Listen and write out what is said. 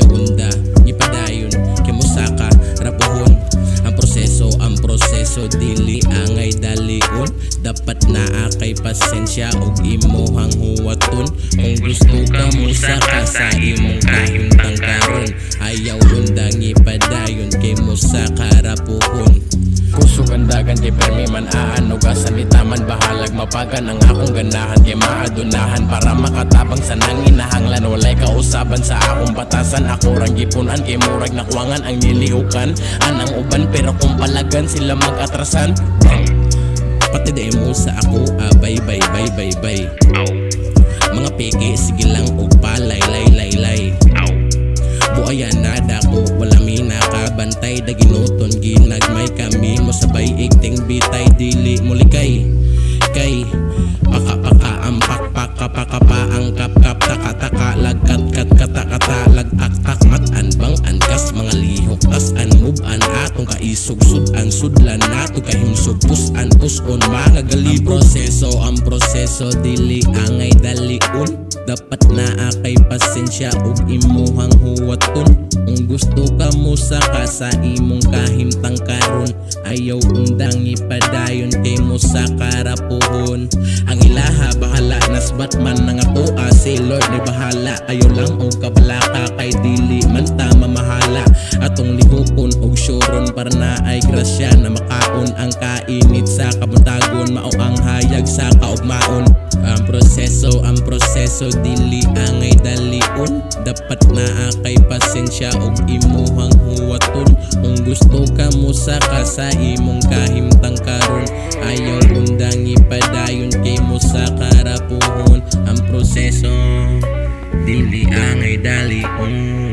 ayaw unda ipadayon kay mo sa karapuhon. Ang proseso dili angay dalion, dapat naa kay pasensya og imuhang huwaton. Kung gusto ka mo saka sa imong kahimtang karon, ayaw undang ipadayon kay mo sa karapuhon. Kusog ang dagan kay permi man aanog asan itaman bahalag mapagan ang akong ganahan kay maadunahan para makatabang sa nanginahanglan. Walay kausaban sa akong batasan, ako rang gipunan kay murag nakuwangan ang nilihukan. Anang uban pero kung palagan sila mag-atrasan, pati day mo sa ako bye bye bye bye bye. Mga peke sige lang og palay lay lay lay. Buayan na dako wala mi nakabantay, daginuton ginagmay kami mo sabay igting bitay dili mo likay kay paka ang pakpa ang kap taka lagkat kat kata lagtak matan bang ankas mga lihok tas an move an atong kaisog sudan sudlan nato kahimsog pusan puson mga galibro. Ang proseso dili angay dalion, dapat naa kay pasensya ug imuhang huwaton. Kung gusto ka mo saka sa imong kahimtang karon, ayaw undang ipadayon kay mo sa karapuhon. Ang ilaha bahala nas Batman nga toa si Lord ni bahala. Ayo lang og kabalaka kay dili man ta mamahala. Atong lihokon og syoron para na ay grasya na makaon ang kainit sa kabuntagon, mao ang hayag sa kaugmaon. Ang proseso dili angay dalion, dapat naa kay pasensya og imuhang huwaton. Kung gusto ka mo saka sa imong kahimtang karon, ayaw undang ipadayon kay mo sa karapuhon. Ang proseso dili angay dalion.